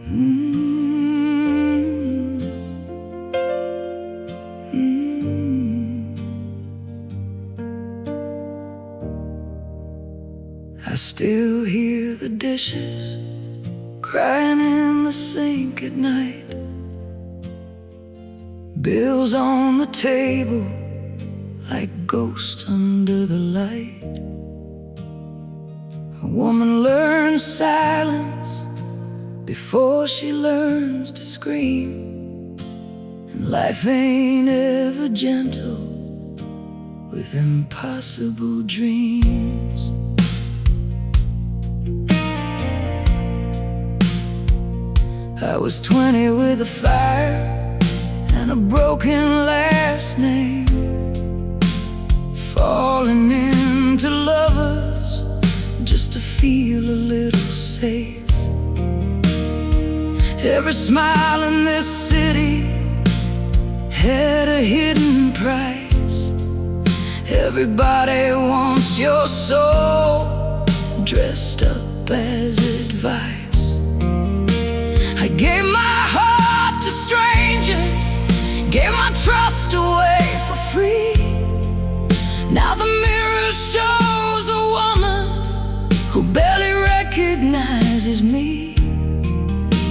Mm, mm. I still hear the dishes crying in the sink at night, bills on the table like ghosts under the light. A woman learns silence before she learns to scream, and life ain't ever gentle with impossible dreams. I was 20 with a fire and a broken last name, falling into lovers just to feel a little safe. Every smile in this city had a hidden price. Everybody wants your soul dressed up as advice. I gave my heart to strangers, gave my trust away for free. Now the mirror shows a woman who barely recognizes me.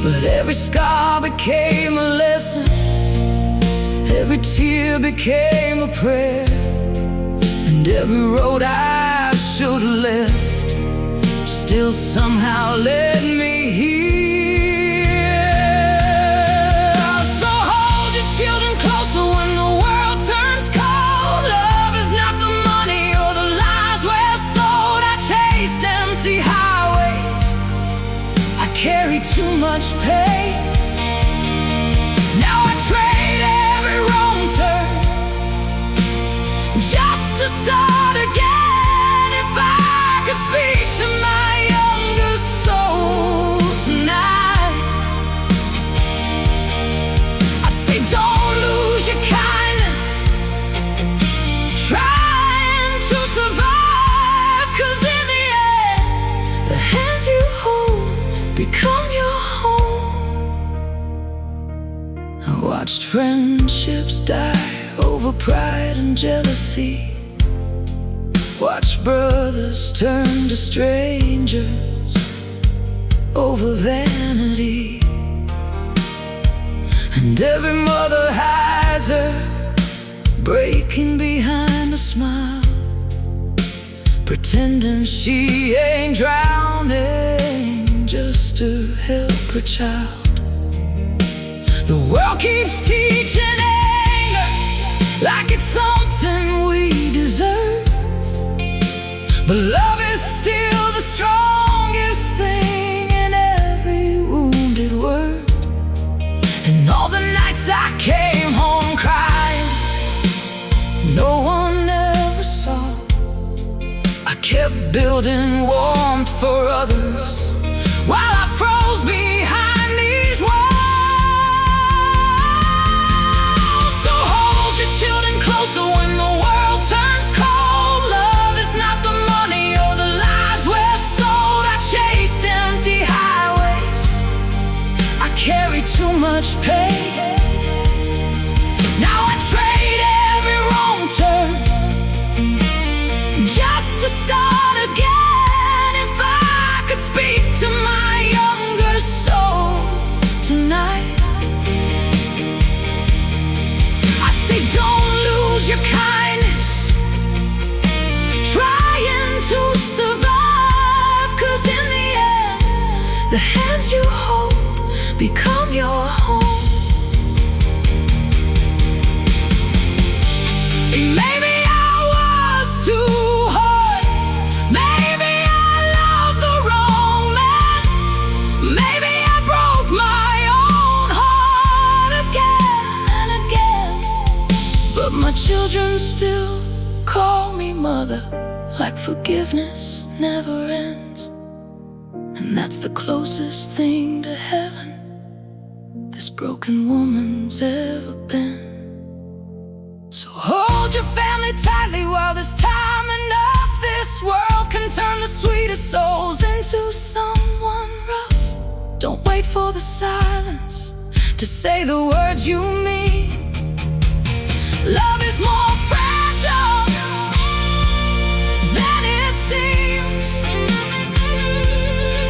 But every scar became a lesson, every tear became a prayer, and every road I should have left still somehow led me here. So hold your children closer when the world turns cold. Love is not the money or the lies we're sold. I chased empty highways, I carry too much pain. Now I trade every wrong turn just to start again. If I could speak to my younger soul tonight, I'd say don't lose your kindness, trying to survive, 'cause in the end, the hands you hold become your home. I watched friendships die over pride and jealousy, watched brothers turn to strangers over vanity, and every mother hides her breaking behind a smile, pretending she ain't drowning just to help her child. The world keeps teaching anger like it's something we deserve, but love is still the strongest thing in every wounded word. And all the nights I came home crying, no one ever saw. I kept building warmth for others while I froze behind these walls. So hold your children closer when the world turns cold. Love is not the money or the lies we're sold. I chased empty highways, I carry too much pain. Now I trade every wrong turn just to start again. If I could speak to my younger soul tonight, I say don't lose your kindness, trying to survive, 'cause in the end, the hands you hold become your home. Maybe I was too hard, maybe I loved the wrong man, maybe I broke my own heart again and again. But my children still call me mother, like forgiveness never ends. And that's the closest thing to heaven this broken woman's ever been. So hold your family tightly while there's time enough. This world can turn the sweetest souls into someone rough. Don't wait for the silence to say the words you mean. Love is more fragile than it seems,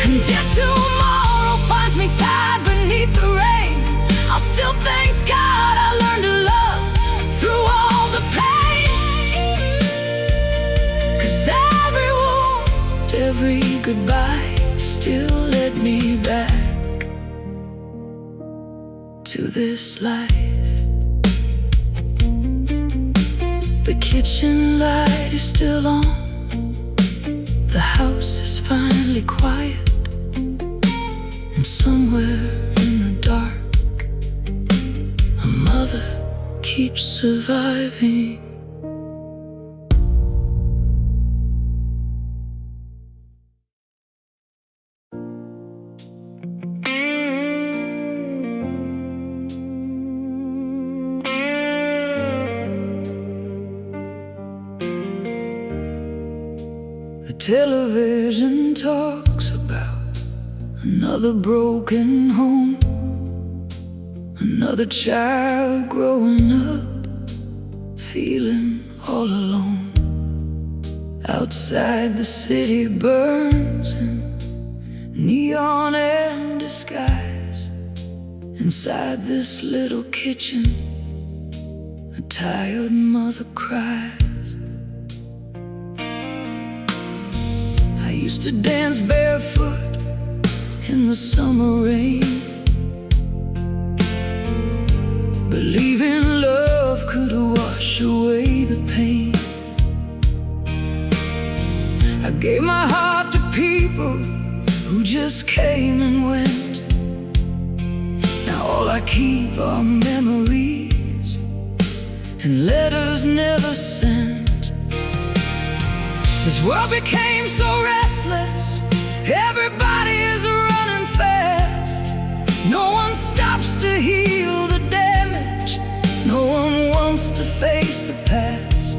and if tomorrow finds me tied beneath the rain, I'll still thank God I learned to love through all the pain. 'Cause every wound, every goodbye still led me back to this life. The kitchen light is still on, the house is finally quiet, and somewhere in the dark, a mother keeps surviving. The television talks about another broken home, another child growing up, feeling all alone. Outside the city burns in neon and disguise. Inside this little kitchen, a tired mother cries. I used to dance barefoot in the summer rain, believing love could wash away the pain. I gave my heart to people who just came and went. Now all I keep are memories and letters never sent. This world became so restless, everybody is running fast. No one stops to heal the damage, no one wants to face the past.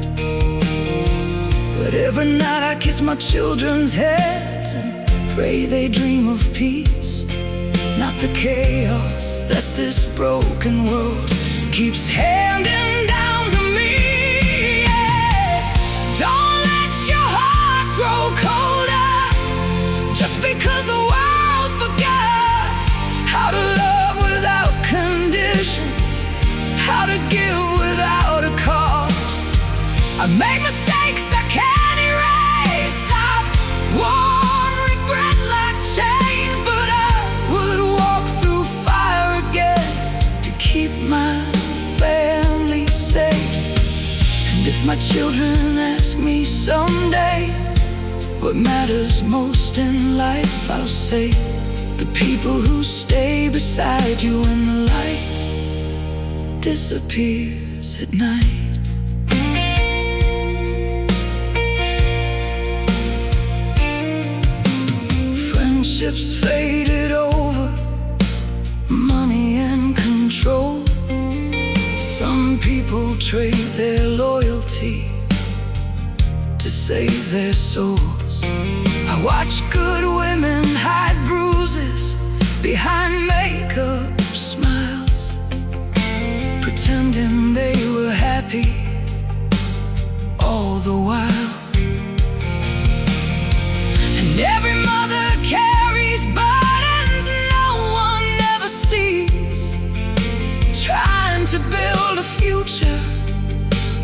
But every night I kiss my children's heads and pray they dream of peace, not the chaos that this broken world keeps handing down to me. Yeah. Don't let your heart grow colder just because the world forgot how to love without conditions, how to give without a cost. I make mistakes I can't erase. I've worn regret like chains, but I would walk through fire again to keep my family safe. And if my children ask me someday what matters most in life, I'll say the people who stay beside you when the light disappears at night. Friendships faded over money and control. Some people trade their loyalty to save their souls. I watch good women hide bruises behind makeup smiles, pretending they were happy all the while. And every mother carries burdens no one ever sees, trying to build a future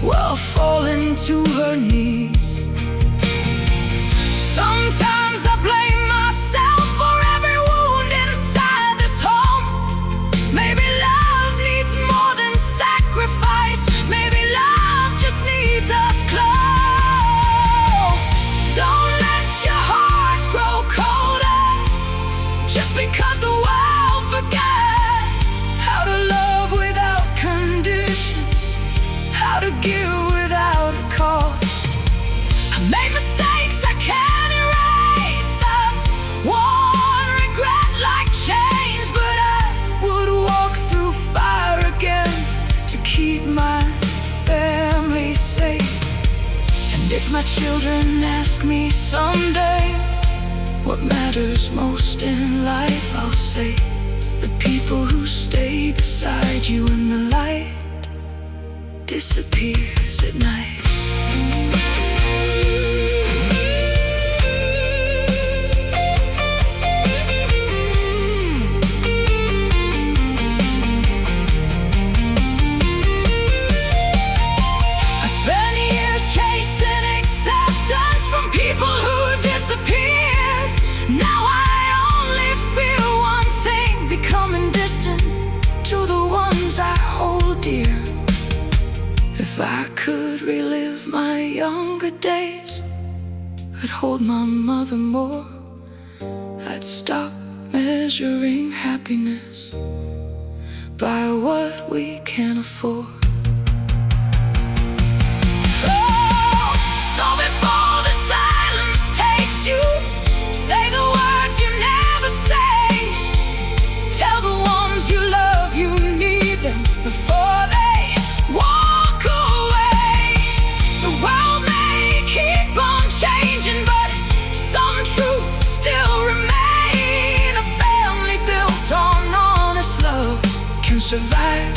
while falling to her knees. Sometimes I blame myself for every wound inside this home. Maybe love needs more than sacrifice. Maybe love just needs us close. Don't let your heart grow colder just because the world forgot how to love without conditions, how to give without a cost. I made mistakes I can't erase. I've worn regret like chains, but I would walk through fire again to keep my family safe. And if my children ask me someday what matters most in life, I'll say the people who stay beside you when the light disappears at night. People who disappeared. Now I only fear one thing: becoming distant to the ones I hold dear. If I could relive my younger days, I'd hold my mother more. I'd stop measuring happiness by what we can afford. You say the words you never say. Tell the ones you love you need them before they walk away. The world may keep on changing, but some truths still remain. A family built on honest love can survive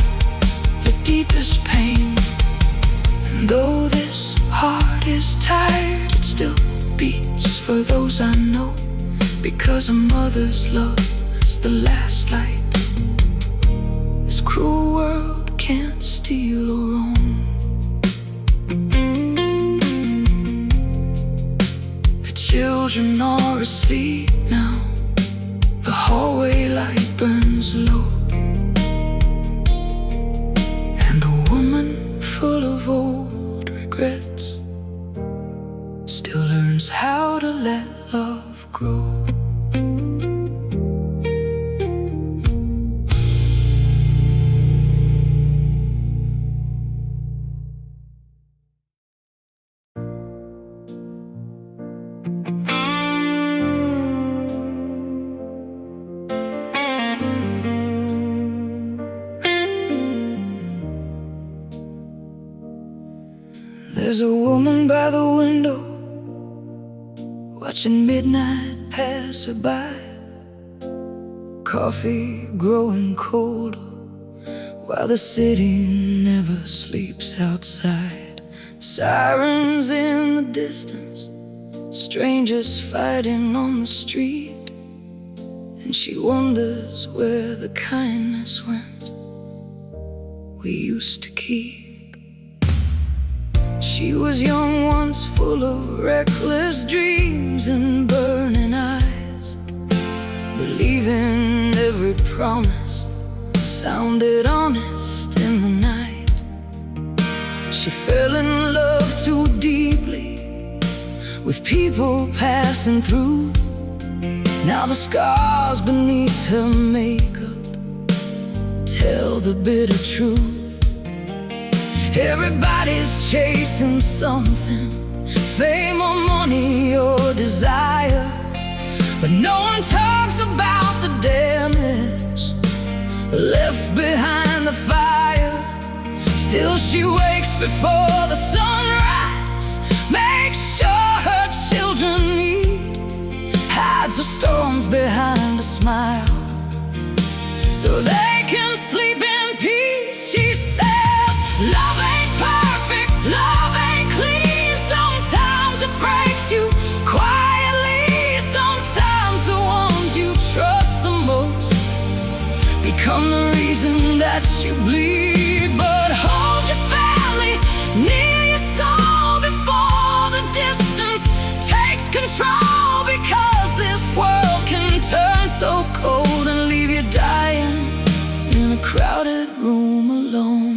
the deepest pain. And though this heart is tired, it still beats for those I know, because a mother's love is the last light this cruel world can't steal or own. The children are asleep now, the hallway light burns low, and a woman full of old regrets still learns how to let love grow. There's a woman by the window, watching midnight pass her by. Coffee growing colder while the city never sleeps outside. Sirens in the distance, strangers fighting on the street, and she wonders where the kindness went we used to keep. She was young once, full of reckless dreams and burning eyes, believing every promise sounded honest in the night. She fell in love too deeply with people passing through. Now the scars beneath her makeup tell the bitter truth. Everybody's chasing something, fame or money or desire, but no one talks about the damage left behind the fire. Still she wakes before the sunrise, makes sure her children eat, hides the storms behind a smile so they can sleep in peace. She says, love ain't perfect, love ain't clean. Sometimes it breaks you quietly. Sometimes the ones you trust the most become the reason that you bleed. But hold your family near your soul before the distance takes control, because this world can turn so cold and leave you dying in a crowded room alone.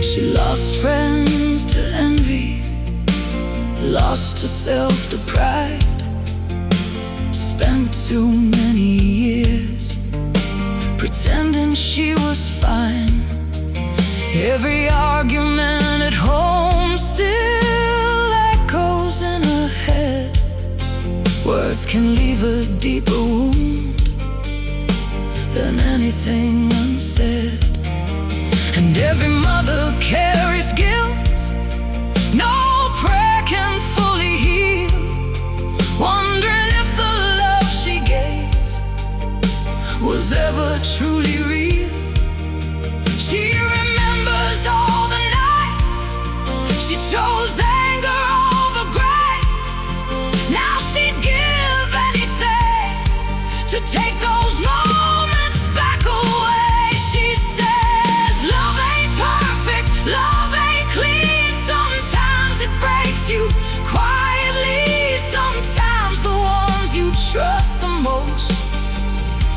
She lost friends to envy, lost herself to pride, spent too many years pretending she was fine. Every argument at home still echoes in her head. Words can leave a deeper wound than anything unsaid. And every mother carries guilt no prayer can fully heal. chose anger over grace. Now she'd give anything to take those moments back away. She says, love ain't perfect, love ain't clean. Sometimes it breaks you quietly. Sometimes the ones you trust the most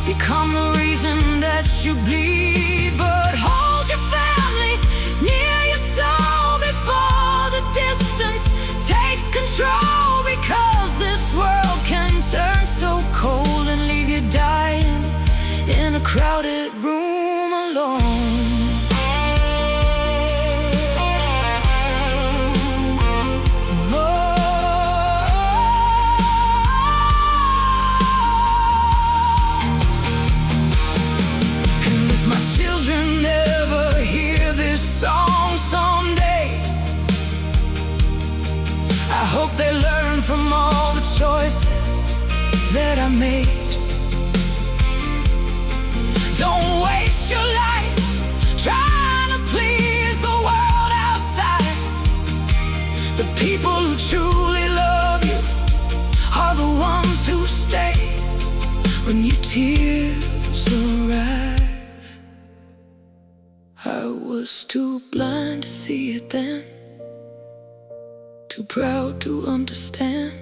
become the reason that you bleed. But hold your family near your soul before the distance takes control, because this world can turn so cold and leave you dying in a crowded room alone. Song someday, I hope they learn from all the choices that I made. Don't waste your life trying to please the world outside. The people who truly love you are the ones who stay when your tears arrive. I was too blind to see it then, too proud to understand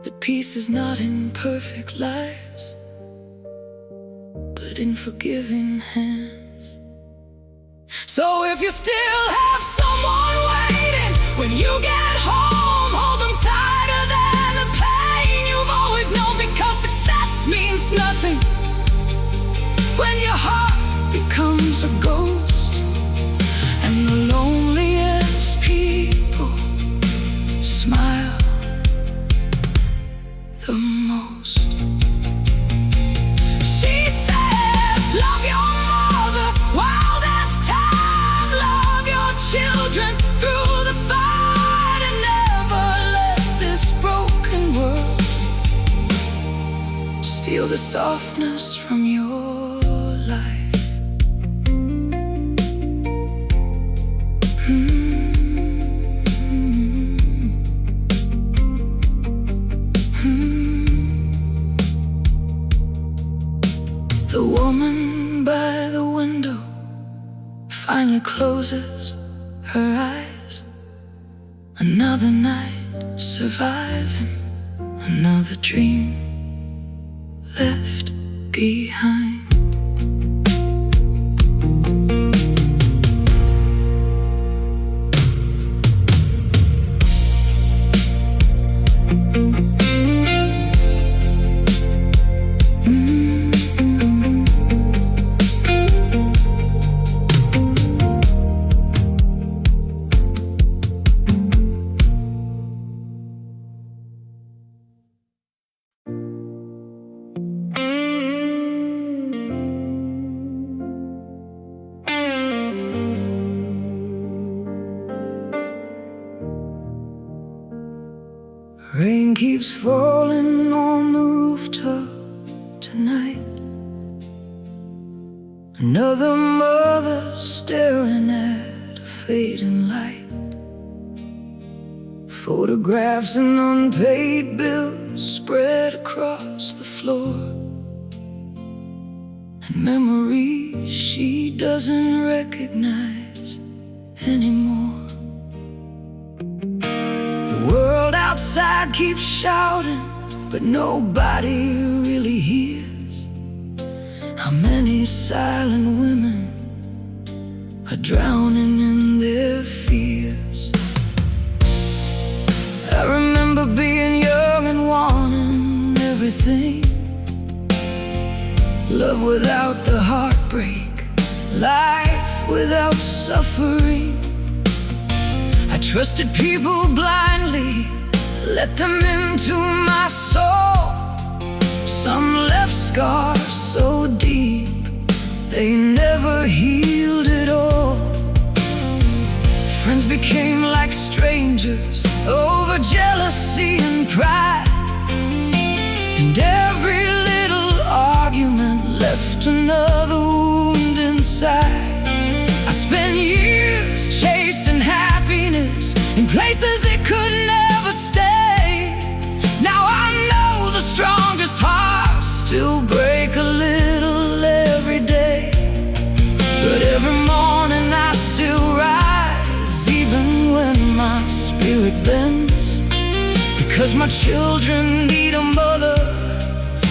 that peace is not in perfect lives, but in forgiving hands. So if you still have someone waiting when you get home, hold them tighter than the pain you've always known, because success means nothing when your heart becomes a ghost, and the loneliest people smile the most. She says, love your mother while there's time, love your children through the fight, and never let this broken world steal the softness from your life. The woman by the window finally closes her eyes. Another night surviving, another dream left behind. Rain keeps falling on the rooftop tonight. Another mother staring at a fading light. Photographs and unpaid bills spread across the floor, and memories she doesn't recognize anymore. The world outside keeps shouting, but nobody really hears how many silent women are drowning in their fears. I remember being young and wanting everything: love without the heartbreak, life without suffering. I trusted people blindly, let them into my soul. Some left scars so deep they never healed at all. Friends became like strangers over jealousy and pride, and every little argument left another wound inside. I spent years chasing happiness Every morning I still rise, even when my spirit bends, because my children need a mother,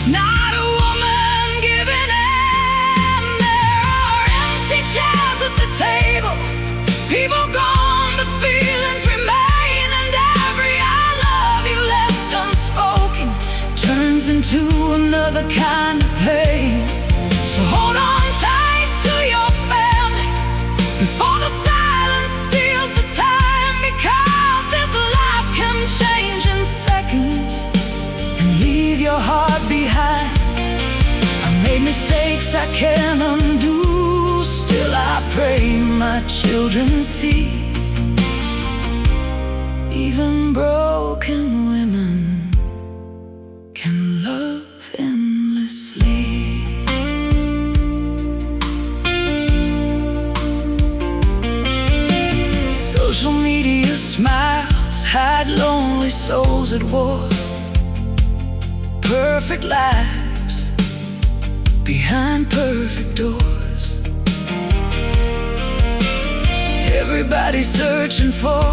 not a woman giving in. There are empty chairs at the table, people gone but feelings remain, and every I love you left unspoken turns into another kind of pain. So hold on tight to your family before the silence steals the time, because this life can change in seconds and leave your heart behind. I made mistakes I can't undo, still I pray my children see. Even broken women can love endlessly. Social media smiles hide lonely souls at war. Perfect lives behind perfect doors. Everybody's searching for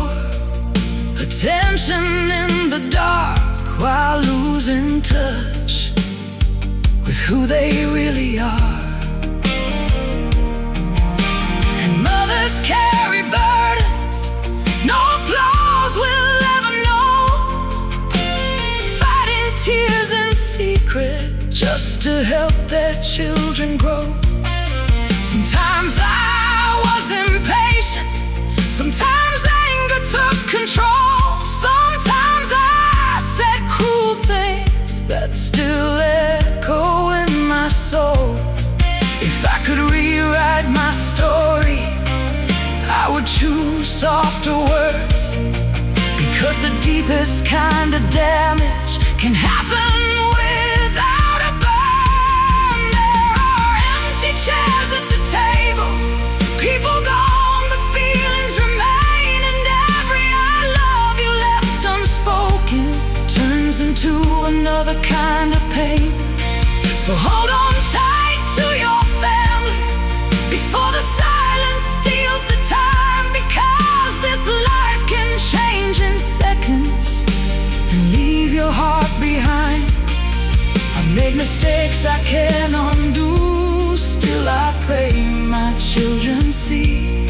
attention in the dark, while losing touch with who they really are. And mothers carry burdens no applause will ever know, fighting tears in secret just to help their children grow. Sometimes I was impatient, sometimes anger took control, sometimes I said cruel things that still echo in my soul. If I could rewrite my story, I would choose softer words, because the deepest kind of damage can happen without a burn. There are empty chairs at the table, people gone but feelings remain, and every I love you left unspoken turns into another kind of pain. So hold on tight to your family before the silence steals the time, because this life can change in seconds and leave your heart behind. I made mistakes I can't undo, still I pray my children see.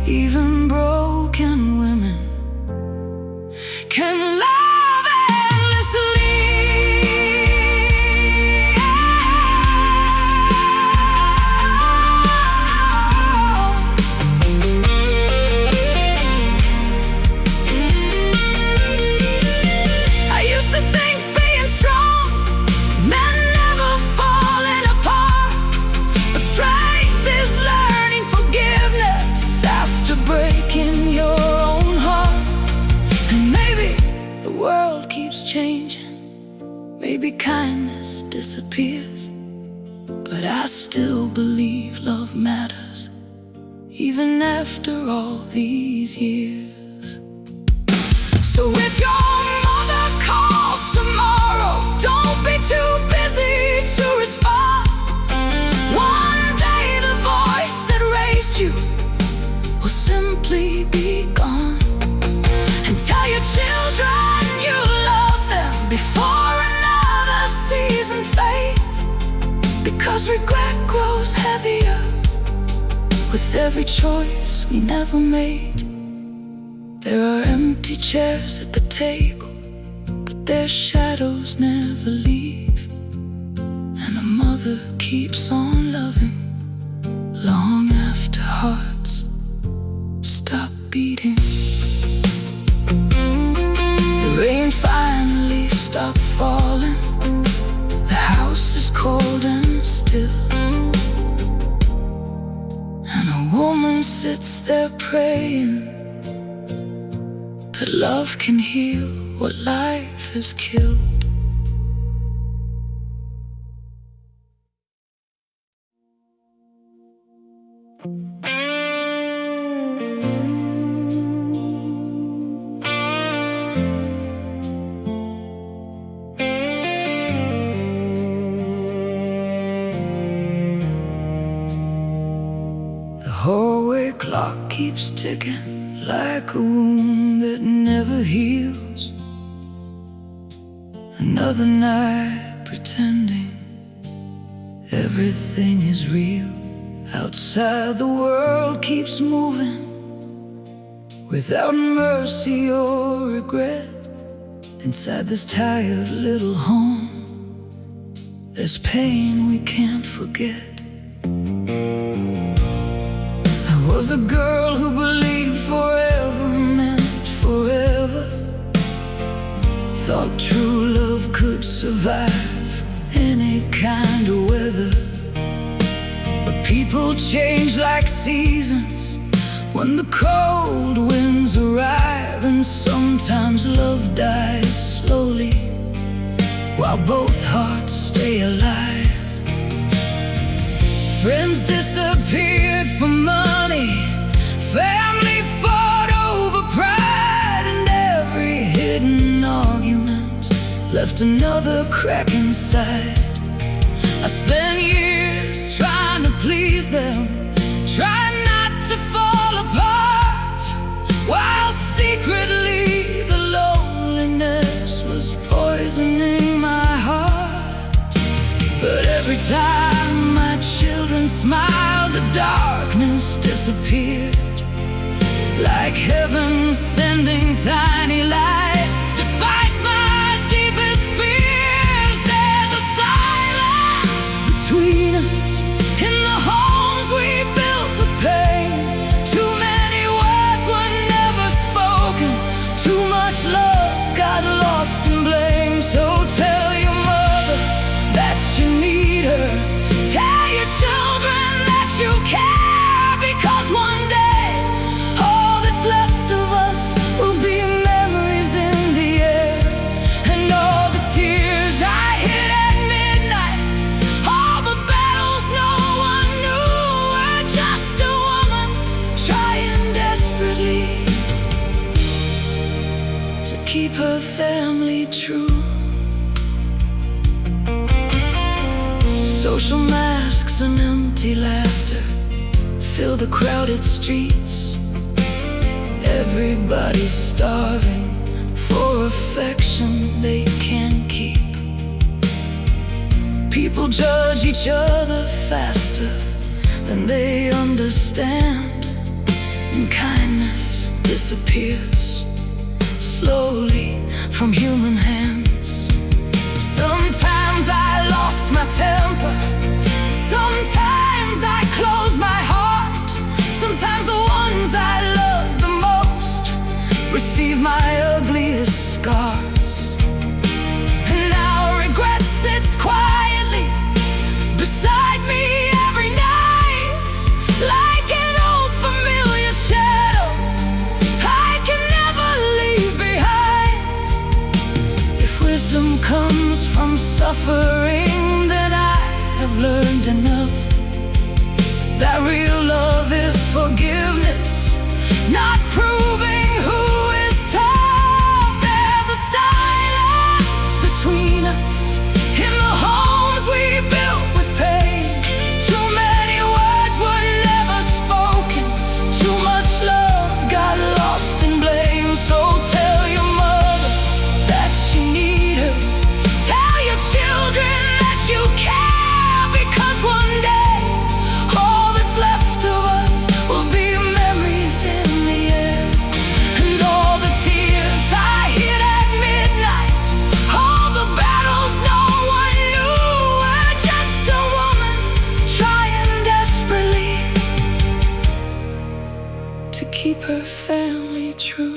Even broken women can love endlessly. I used to think being strong meant never falling apart, but strength is learning forgiveness after breaking your own heart. And maybe the world keeps changing, maybe kindness disappears, but I still believe love matters, even after all these years. So if your mother calls tomorrow, don't be too busy to respond. One day the voice that raised you will simply be gone. And tell your children you love them before another season fades, because regret grows heavier with every choice we never made. There are empty chairs at the table, but their shadows never leave, and a mother keeps on loving long after hearts stop beating. The rain finally stopped falling, the house is cold and still, and a woman sits there praying that love can heal what life has killed. hallway clock keeps ticking like a wound that never heals. Another night pretending everything is real. Outside the world keeps moving without mercy or regret. Inside this tired little home, there's pain we can't forget. I was a girl who believed forever meant forever. Thought true love could survive any kind of weather. But people change like seasons when the cold winds arrive. And sometimes love dies slowly while both hearts stay alive. Friends disappeared for money, family fought over pride, and every hidden argument left another crack inside. I spent years trying to please them, trying not to fall apart, while secretly the loneliness was poisoning my heart. But every time my children smiled, the darkness disappeared, like heaven sending tiny lights to fight my deepest fears. There's a silence between us in the homes we built with pain. Too many words were never spoken, too much love got lost in blame. So tell your mother that you need her, tell your children that you care, because one day all that's left of us will be memories in the air. And all the tears I hid at midnight, all the battles no one knew, were just a woman trying desperately to keep her family true. Social masks and empty laughter fill the crowded streets. Everybody's starving for affection they can't keep. People judge each other faster than they understand, and kindness disappears slowly from human hands. Sometimes I lost my temper, sometimes I closed my heart, sometimes the ones I love the most receive my ugliest scars. And now regret sits quietly beside me every night, like an old familiar shadow I can never leave behind. If wisdom comes from suffering, then I have learned enough that real love is forgiveness, not proving who is tough. There's a silence between us in the homes we built with pain. Too many words were never spoken, too much love got lost in blame. So tell your mother that you need her, tell your children that you care, because one day all that's left of us will be memories in the air. And all the tears I hid at midnight, all the battles no one knew, were just a woman trying desperately to keep her family true.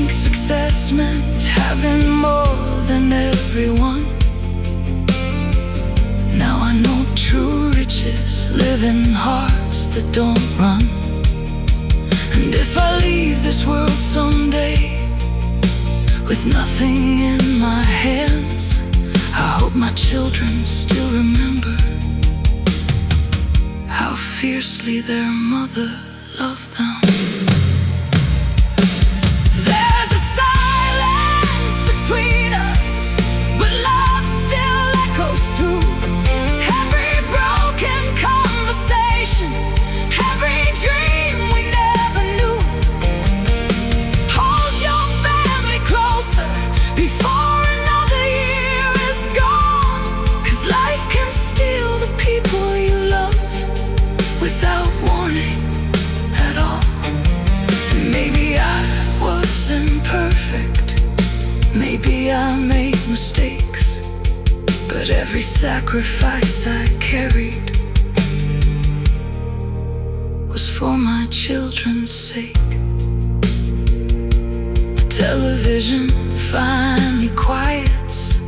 Success meant having more than everyone. Now I know true riches live in hearts that don't run. And if I leave this world someday with nothing in my hands, I hope my children still remember fiercely their mother loved them. There's a silence between us, but love still echoes through every broken conversation, every dream we never knew. Hold your family closer before another year is gone, 'cause life can steal the people you love without warning at all. And maybe I wasn't perfect, maybe I made mistakes, but every sacrifice I carried was for my children's sake. The television finally quiets,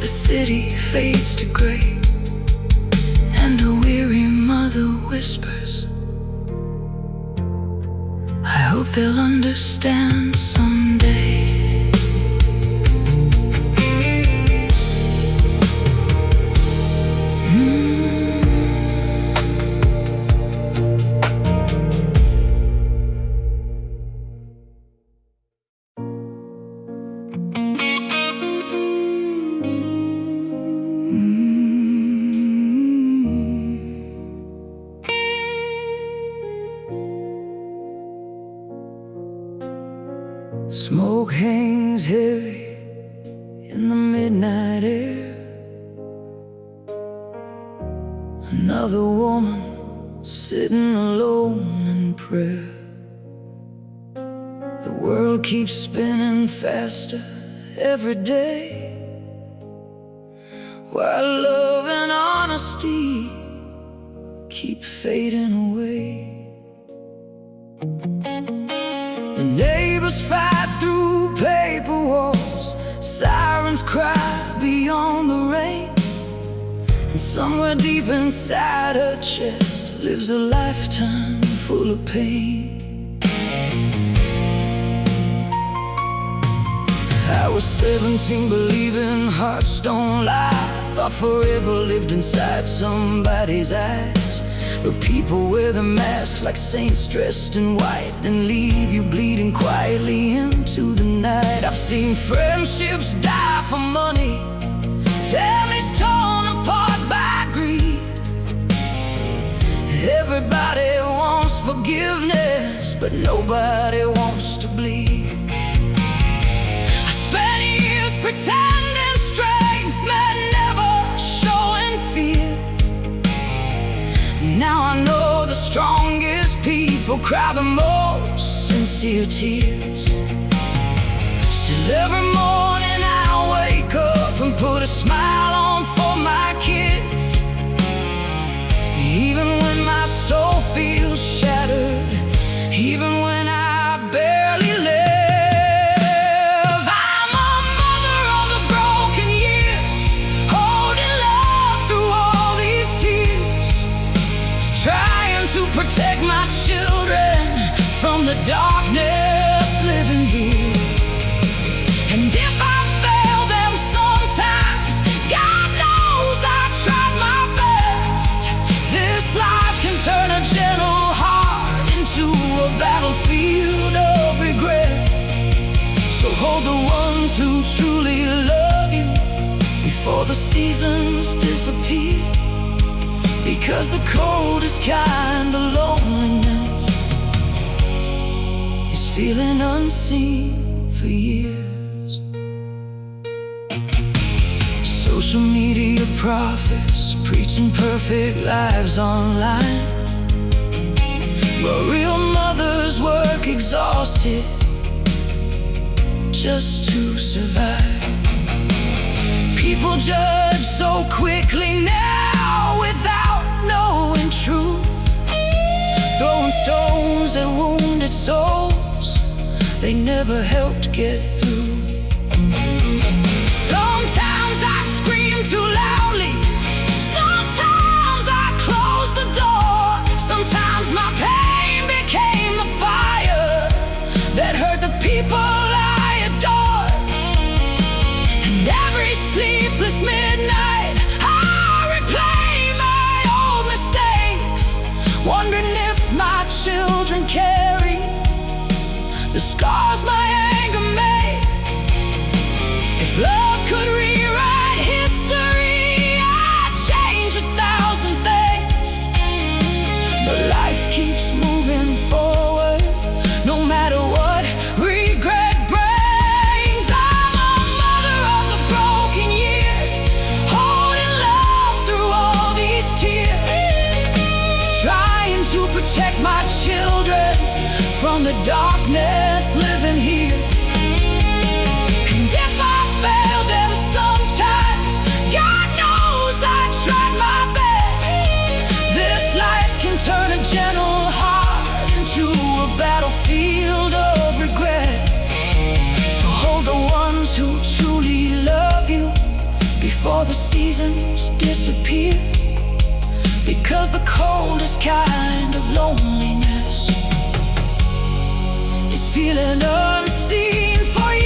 the city fades to gray, and a weary mother whispers, I hope they'll understand someday. Smoke hangs heavy in the midnight air. Another woman sitting alone in prayer. The world keeps spinning faster every day, while love and honesty keep fading away. The neighbors fight through paper walls, sirens cry beyond the rain, and somewhere deep inside her chest lives a lifetime full of pain. I was 17 believing hearts don't lie, thought forever lived inside somebody's eyes. But people wear the masks like saints dressed in white, then leave you bleeding quietly into the night. I've seen friendships die for money, families torn apart by greed. Everybody wants forgiveness, but nobody wants to bleed. I spent years pretending strength meant never showing fear. Now I know the strongest people cry the most sincere tears. Still every morning I wake up and put a smile on for my kids, even when my soul feels shattered, even when I barely live. I'm a mother of the broken years, holding love through all these tears, trying to protect my children from the darkness living here. And if I fail them sometimes, God knows I tried my best. This life can turn a gentle heart into a battlefield of regret. So hold the ones who truly love you before the seasons disappear, because the coldest kind of loneliness is feeling unseen for years. Social media prophets preaching perfect lives online, but real mothers work exhausted just to survive. People judge so quickly now without knowing truth, throwing stones at wounded souls they never helped get through. Sometimes I scream too loudly, sometimes I close the door, sometimes my pain became the fire that hurt the people I adore. And every sleepless midnight I replay my old mistakes, and carry the scars my anger made. If love could rewrite history, I'd change 1,000 things. But life keeps moving forward, no matter what regret brings. I'm a mother of the broken years, holding love through all these tears, trying to protect my children from the darkness living here. And if I fail them sometimes, God knows I tried my best. This life can turn a gentle heart into a battlefield of regret. So hold the ones who truly love you before the seasons disappear, because the coldest kind of loneliness is feeling unseen for years.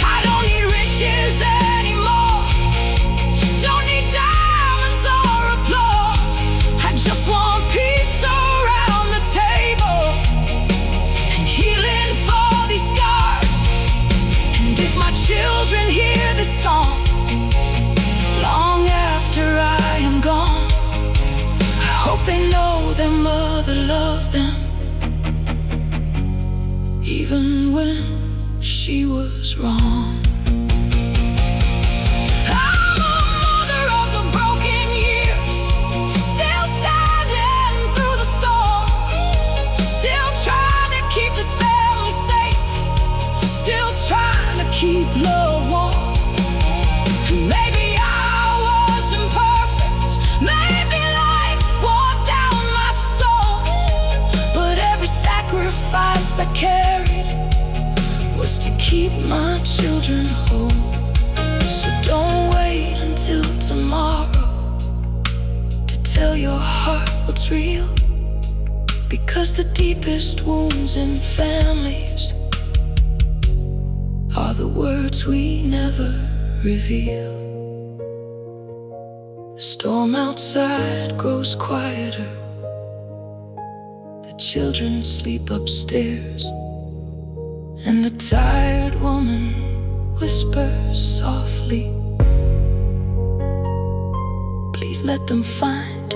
I don't need riches anymore, don't need diamonds or applause. I just want peace around the table and healing for these scars. And if my children hear this song long after I am gone, I hope they know their mother loved them, even when she was wrong. I'm a mother of the broken years, still standing through the storm, still trying to keep this family safe, still trying to keep love warm. Maybe I wasn't perfect, maybe life wore down my soul, but every sacrifice I carried was to keep my children whole. So don't wait until tomorrow to tell your heart what's real, because the deepest wounds in families are the words we never reveal. The storm outside grows quieter, the children sleep upstairs, and a tired woman whispers softly, please let them find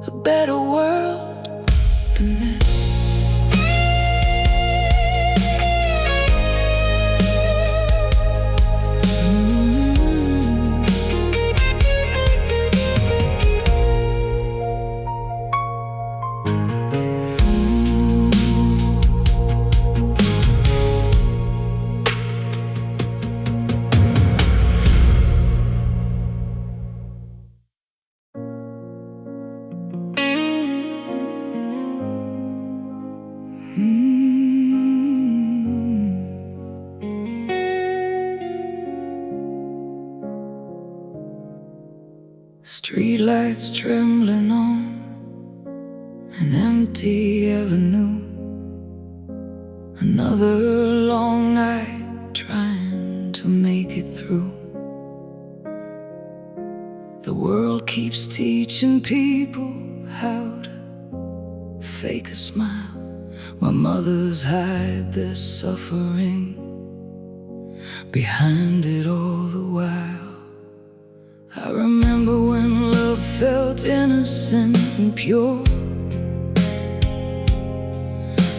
a better world than this. Streetlights trembling on an empty avenue, another long night trying to make it through. The world keeps teaching people how to fake a smile, while mothers hide their suffering behind it all the while. I remember when love felt innocent and pure,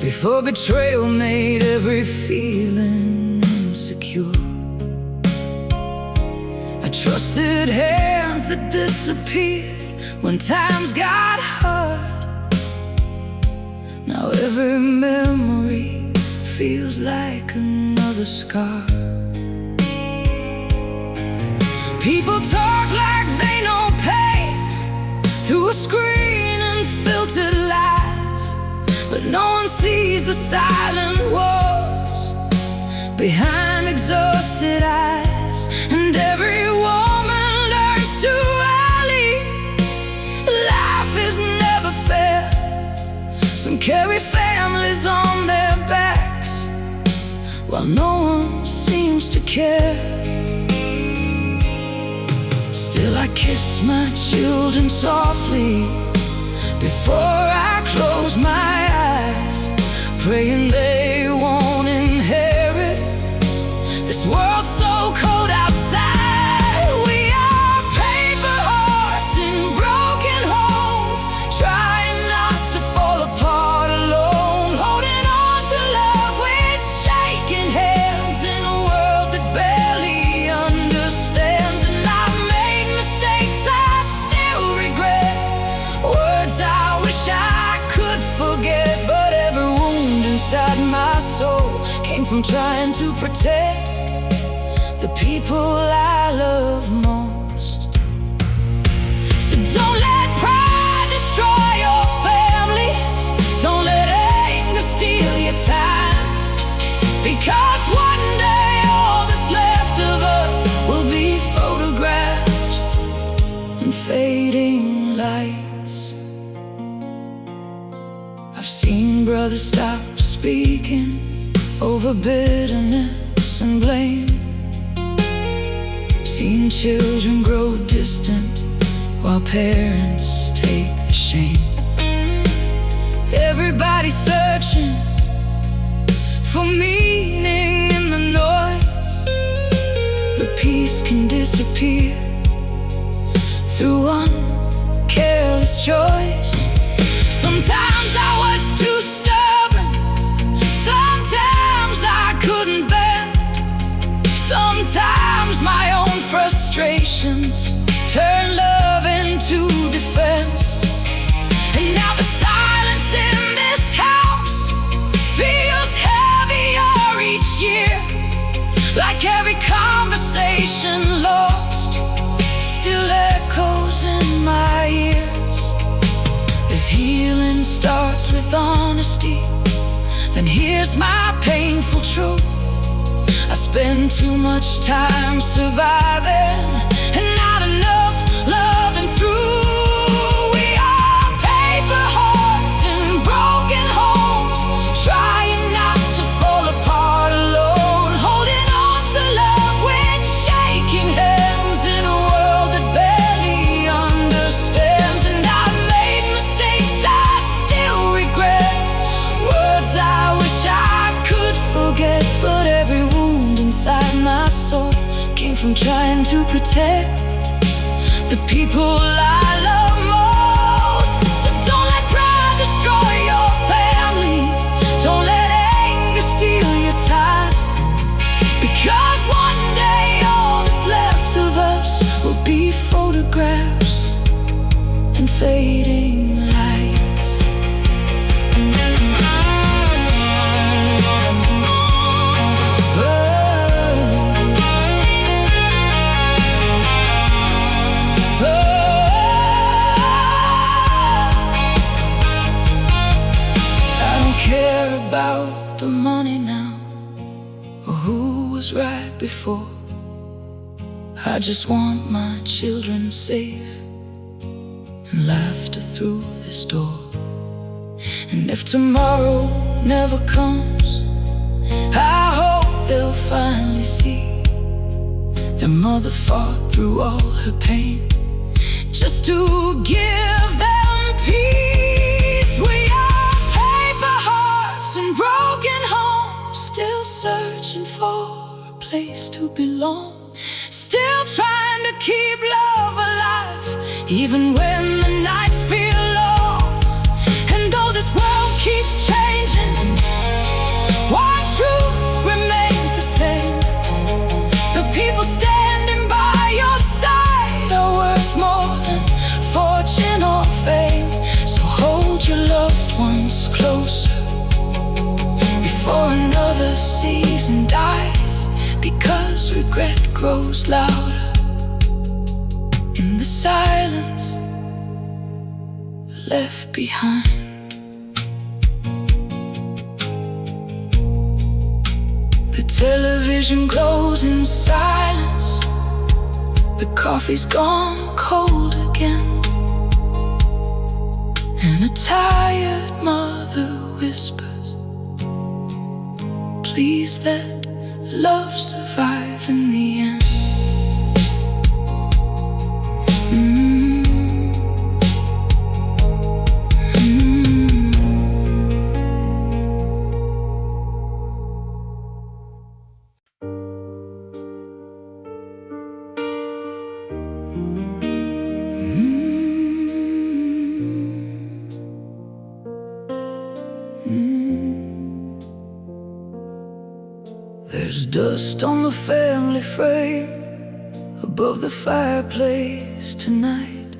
before betrayal made every feeling insecure. I trusted hands that disappeared when times got hard. Now every memory feels like another scar. People talk like they know pain through a screen and filtered lies, but no one sees the silent wars behind exhausted eyes. And every woman learns to ally. Life is never fair, Some carry families on their backs, while no one seems to care. Still I kiss my children softly before I close my eyes, praying they won't inherit this world so cold outside. We are paper hearts in broken homes, trying not to fall apart alone, holding on to love with shaking hands in a world that barely understands. And I've made mistakes I still regret, words I wish I could forget, but every wound inside my soul came from trying to protect the people I love most. So don't let pride destroy your family, don't let anger steal your time, because one day all that's left of us will be photographs and fading lights. I've seen brothers stop speaking over bitterness and blame, seen children grow distant while parents take the shame. Everybody's searching for meaning in the noise, but peace can disappear through one careless choice. Sometimes I was too stubborn, sometimes I couldn't bend, sometimes my own frustrations turn love into defense. And now the silence in this house feels heavier each year, like every conversation lost still echoes in my ears. If healing starts with honesty, then here's my painful truth: I spend too much time surviving and not enough loving through. We are paper hearts in broken homes, trying not to fall apart alone, holding on to love with shaking hands in a world that barely understands. And I've made mistakes I still regret, words I wish I could forget, but every wound inside my soul came from trying to protect the people I love most. So don't let pride destroy your family, don't let anger steal your time, because one day all that's left of us will be photographs and fading lights. About the money now, or who was right before. I just want my children safe and laughter through this door. And if tomorrow never comes, I hope they'll finally see their mother fought through all her pain just to give them peace. We are paper hearts in broken homes, still searching for a place to belong, still trying to keep love alive, even when the nights feel long. And though this world keeps changing, one truth remains the same: the people standing by your side are worth more than fortune or fame. So hold your loved ones closer before another season dies, because regret grows louder in the silence left behind. The television glows in silence, the coffee's gone cold again, and a tired mother whispers, please let love survive in the end. There's dust on the family frame above the fireplace tonight.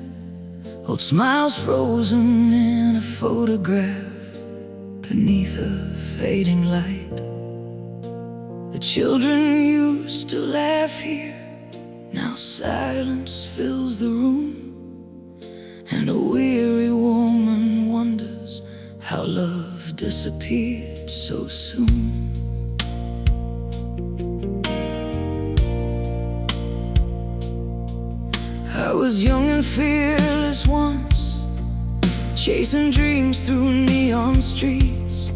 Old smiles frozen in a photograph beneath a fading light. The children used to laugh here, now silence fills the room, and a weary woman wonders how love disappeared so soon. I was young and fearless once, chasing dreams through neon streets,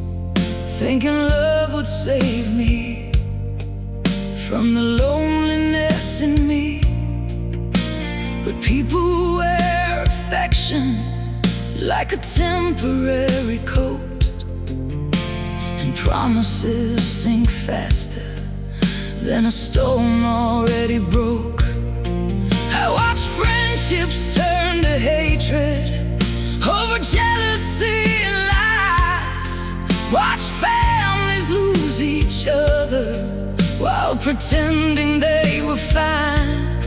thinking love would save me from the loneliness in me. But people wear affection like a temporary coat, and promises sink faster than a stone already broke. I watched friendships turn to hatred over jealousy and lies. Watched families lose each other while pretending they were fine.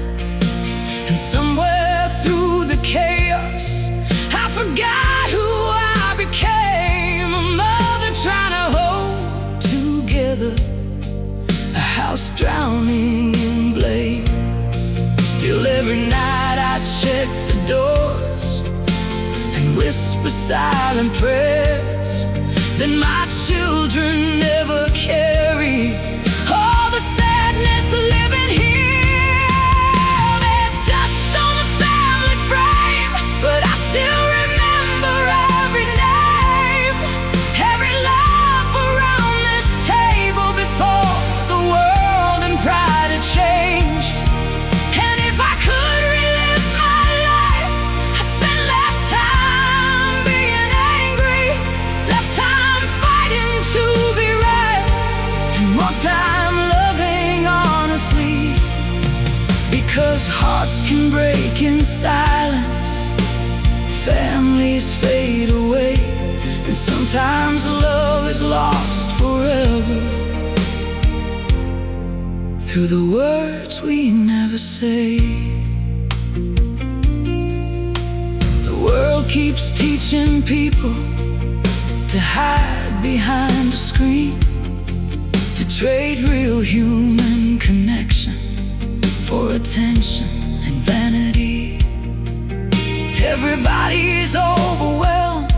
And somewhere through the chaos, I forgot who I became. A mother trying to hold together a house drowning in blame. Still every night I check the doors and whisper silent prayers that my children never carry all the sadness living here. There's dust on the family frame, but I still remember every name, every laugh around this table before the world and pride had changed. Time loving honestly, because hearts can break in silence, families fade away, and sometimes love is lost forever through the words we never say. The world keeps teaching people to hide behind a screen, to trade real human connection for attention and vanity. Everybody's overwhelmed,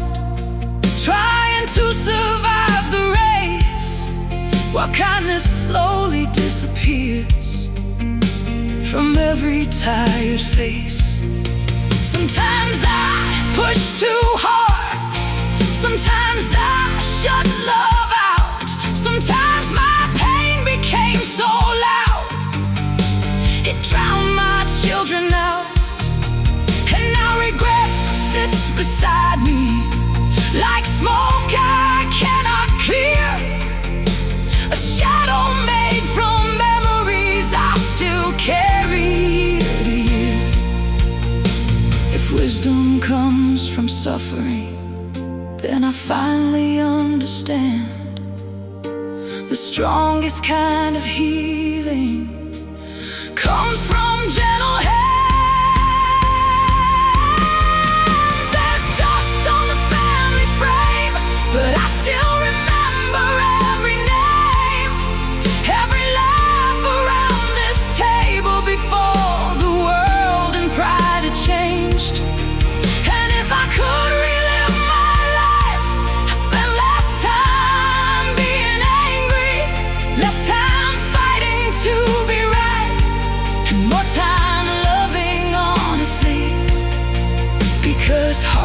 trying to survive the race, while kindness slowly disappears from every tired face. Sometimes I push too hard, sometimes I shut love out, sometimes my pain became so loud it drowned my children out. And now regret sits beside me like smoke I cannot clear, a shadow made from memories I still carry ear to ear. If wisdom comes from suffering, then I finally understand the strongest kind of healing comes from gentle hands. There's dust on the family frame, but I still remember every name, every laugh around this table before the world and pride had changed. And if I could relive my life, I spent less time being angry, less time fighting to be right, and more time loving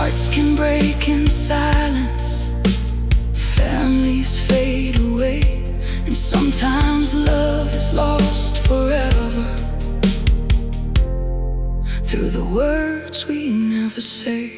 Hearts can break in silence, families fade away, and sometimes love is lost forever through the words we never say.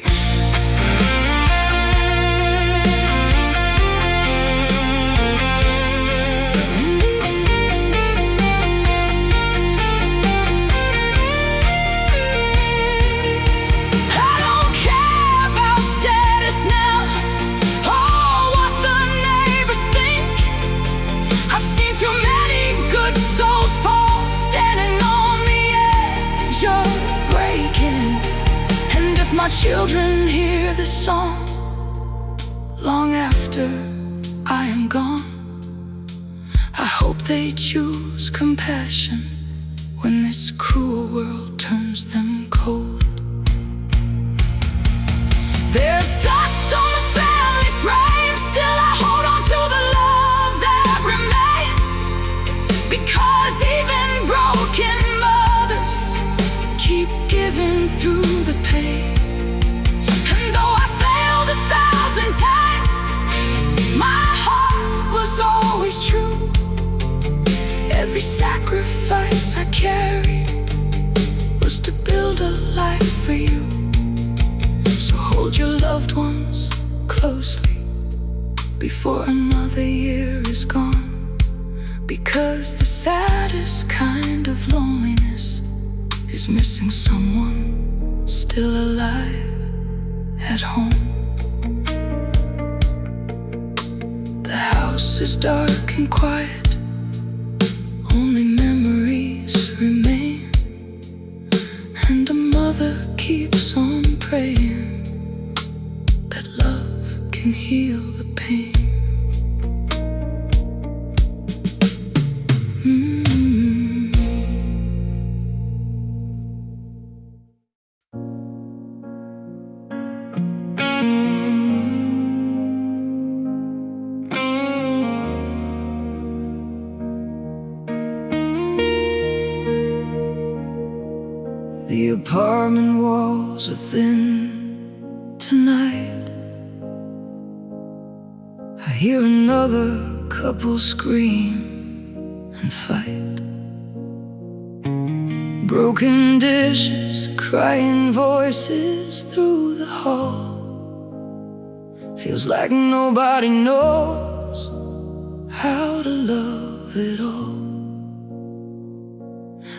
My children hear this song long after I am gone. I hope they choose compassion when this cruel world turns them cold. There's dust on the family frame, still I hold on to the love that remains, because even broken mothers keep giving through the pain. Times my heart was always true. Every sacrifice I carried was to build a life for you. So hold your loved ones closely before another year is gone, because the saddest kind of loneliness is missing someone still alive at home. The house is dark and quiet, only memories remain, and a mother keeps on praying that love can heal the pain. The apartment walls are thin tonight. I hear another couple scream and fight. Broken dishes, crying voices through the hall. Feels like nobody knows how to love it all.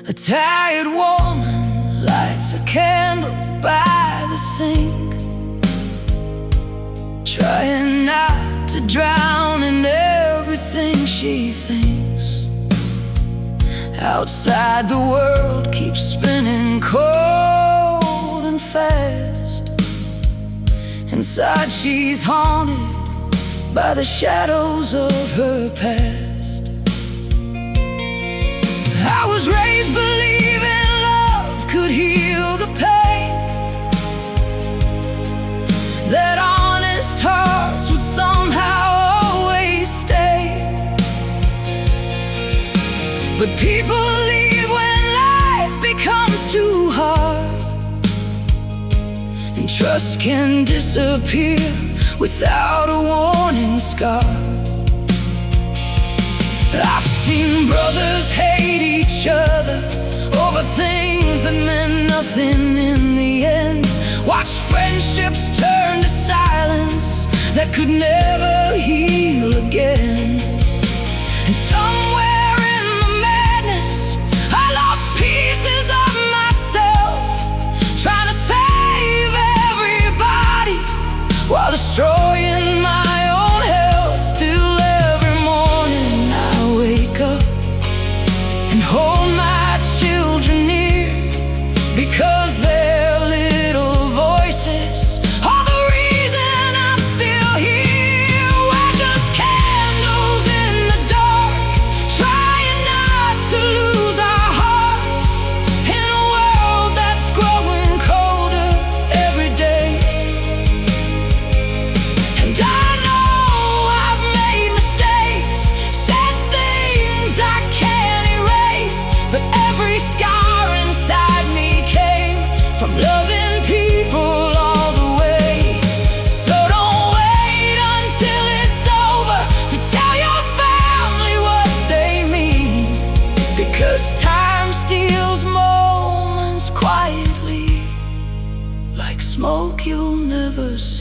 A tired woman lights a candle by the sink, trying not to drown in everything she thinks. Outside the world keeps spinning cold and fast. Inside she's haunted by the shadows of her past. I was raised believing love could heal the pain, that honest hearts would somehow always stay. But people leave when life becomes too hard, and trust can disappear without a warning scar. I've seen brothers hate each other over things that meant nothing in the end. Watch friendships turn to silence that could never heal again. And somewhere in the madness I lost pieces of myself, trying to save everybody while destroying my own health. Still every morning I wake up and hold my children near, because their little voices are the reason I'm still here.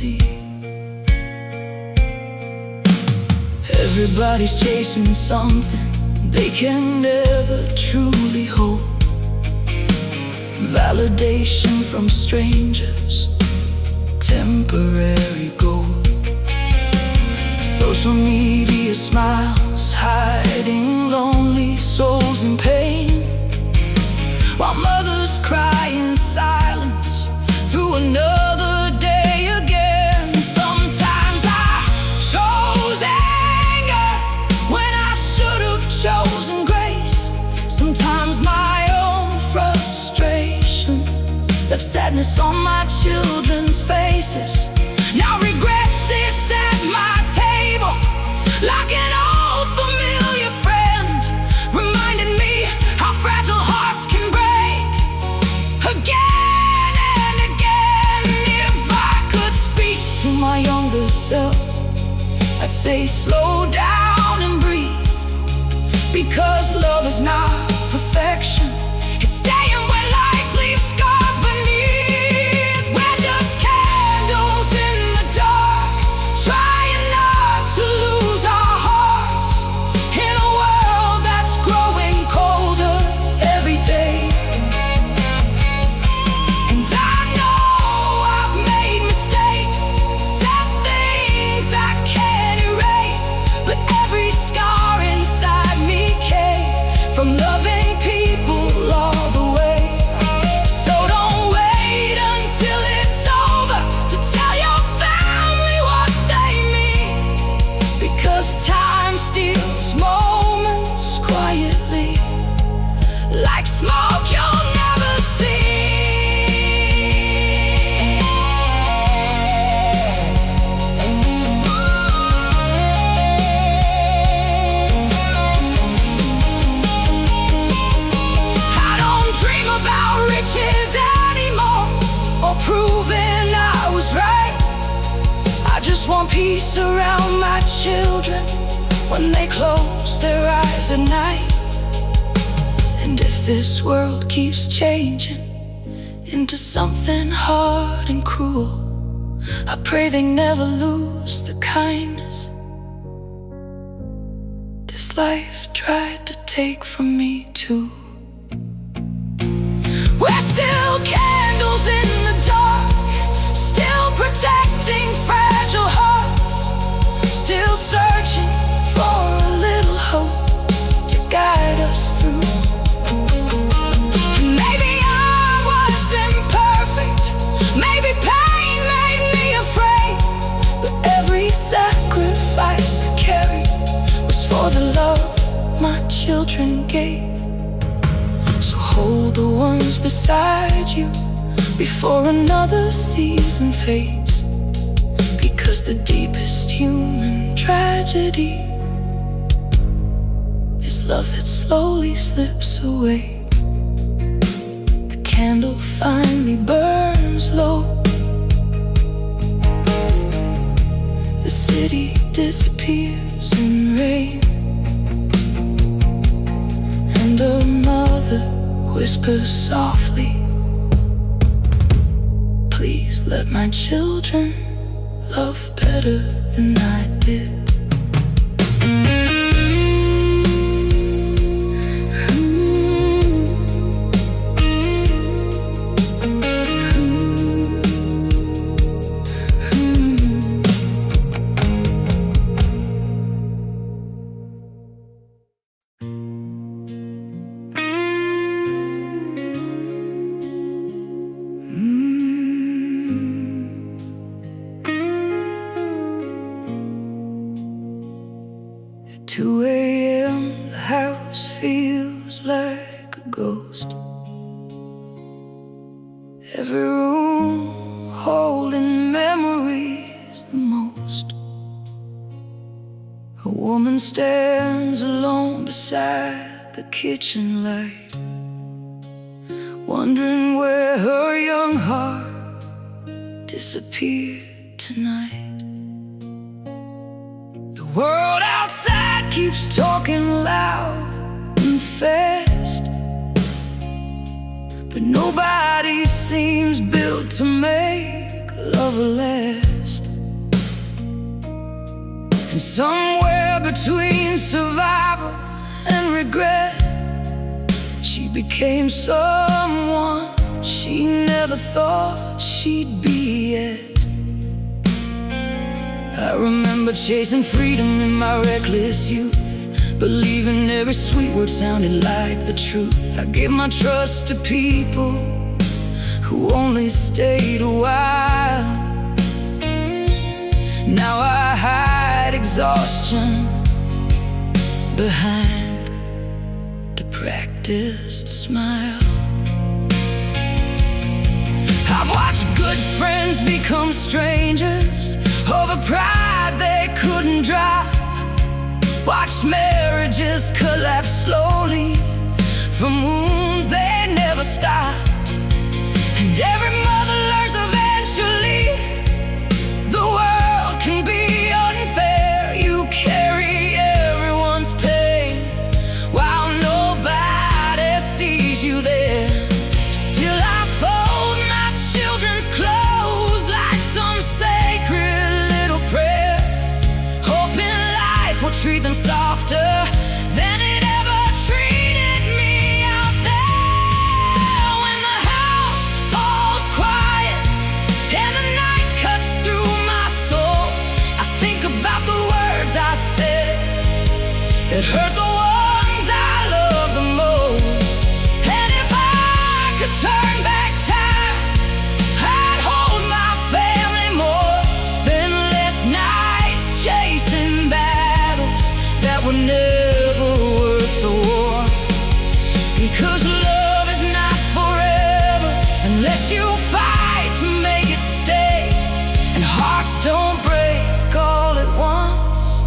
see. Everybody's chasing something they can never truly hold. Validation from strangers, temporary gold. Social media smiles, hiding lonely souls in pain, while mothers cry in silence through another day again. Sometimes I chose anger when I should have chosen grace. Sometimes my own frustration left sadness on my children's faces. Now regret sits at my table like an old familiar friend, reminding me how fragile hearts can break again and again. If I could speak to my younger self, I'd say slow down and breathe, because love is not perfection. It's staying where life leaves scars beneath. We're just candles in the dark, trying not to lose our hearts in a world that's growing colder every day. And I know I've made mistakes, said things I can't erase, but every scar inside me came from loving people all the way. So don't wait until it's over to tell your family what they mean, because time steals moments quietly, like smoke you'll never see. I don't dream about riches anymore, or proving I was right. I just want peace around my children when they close their eyes at night. And if this world keeps changing into something hard and cruel, I pray they never lose the kindness this life tried to take from me too. We're still candles in the dark, still protecting fragile hearts, still searching for a little hope to guide us through. Maybe I was imperfect, maybe pain made me afraid, but every sacrifice I carried was for the love my children gave. So hold the ones beside you before another season fades, because the deepest human tragedy is love that slowly slips away. The candle finally burns low, the city disappears in rain, and a mother whispers softly, please let my children love better than I did. At 2 a.m. the house feels like a ghost. Every room holding memories the most. A woman stands alone beside the kitchen light, wondering where her young heart disappeared tonight. The world outside keeps talking loud and fast, but nobody seems built to make love last. And somewhere between survival and regret, she became someone she never thought she'd be yet. I remember chasing freedom in my reckless youth, believing every sweet word sounded like the truth. I gave my trust to people who only stayed a while. Now I hide exhaustion behind a practiced smile. I've watched good friends become strangers over pride they couldn't drop. Watched marriages collapse slowly from wounds they never stopped. And every mother learns eventually the world can be unfair. You carry everyone's pain while nobody sees you there. Still I fold my children's clothes like some sacred little prayer, hoping life will treat them softer than it ever treated me out there. When the house falls quiet and the night cuts through my soul, I think about the words I said that hurt the ones I love the most. And if I could turn back time, I'd hold my family more, spend less nights chasing battles that were never worth the war. Because love is not forever unless you fight to make it stay. And hearts don't break all at once,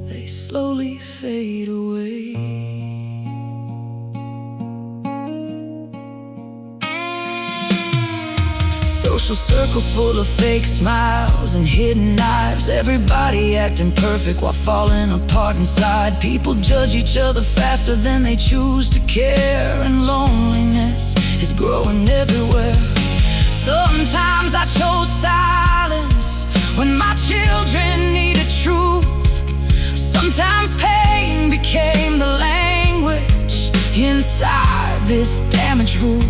they slowly fade away. Social circles full of fake smiles and hidden knives, everybody acting perfect while falling apart inside. People judge each other faster than they choose to care, and loneliness is growing everywhere. Sometimes I chose silence when my children needed truth. Sometimes pain became the language inside this damaged roof.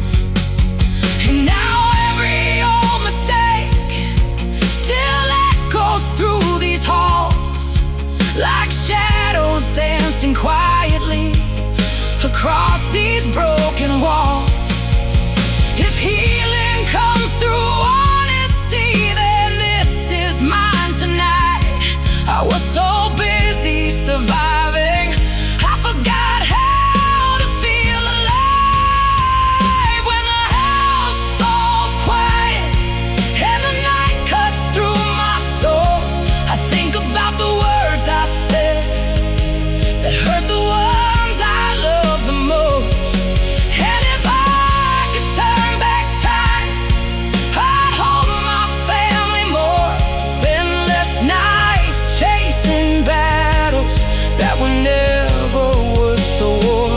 And now every old mistake still echoes through these halls, like shadows dancing quietly across these broken walls. If healing comes through honesty, then this is mine tonight. I was so busy surviving, I forgot how to feel alive. When the house falls quiet and the night cuts through my soul, I think about the words I said that hurt the ones I love the most. And if I could turn back time, I'd hold my family more, spend less nights chasing battles that were never worth the war.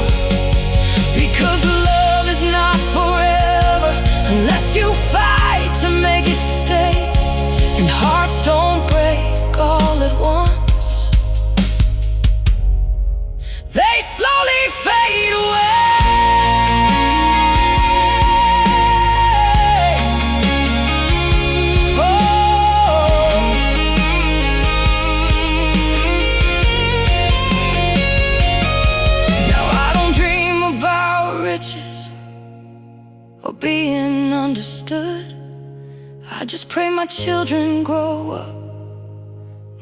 Because love is not forever unless you fight to make it stay. And hearts don't break all at once, they slowly fade away. Oh. Now I don't dream about riches or being understood. I just pray my children grow up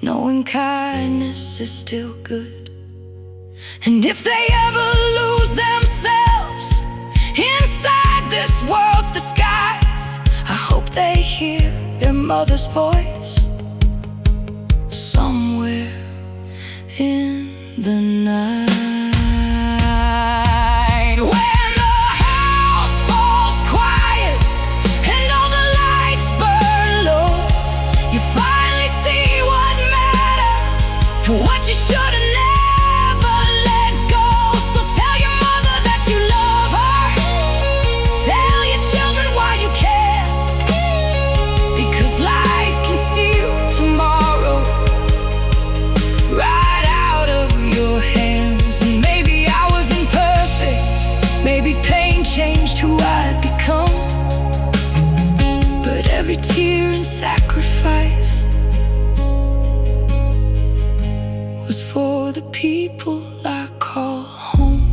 knowing kindness is still good. And if they ever lose themselves inside this world's disguise, I hope they hear their mother's voice somewhere in the night. When the house falls quiet and all the lights burn low, you finally see what matters and what you should have never let go. So tell your mother that you love her, tell your children why you care, because life can steal tomorrow. main sacrifice was for the people I call home.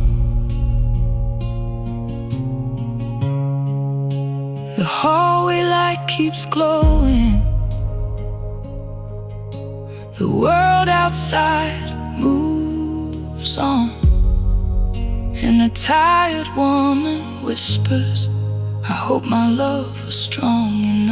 The hallway light keeps glowing. The world outside moves on, and a tired woman whispers, I hope my love was strong enough.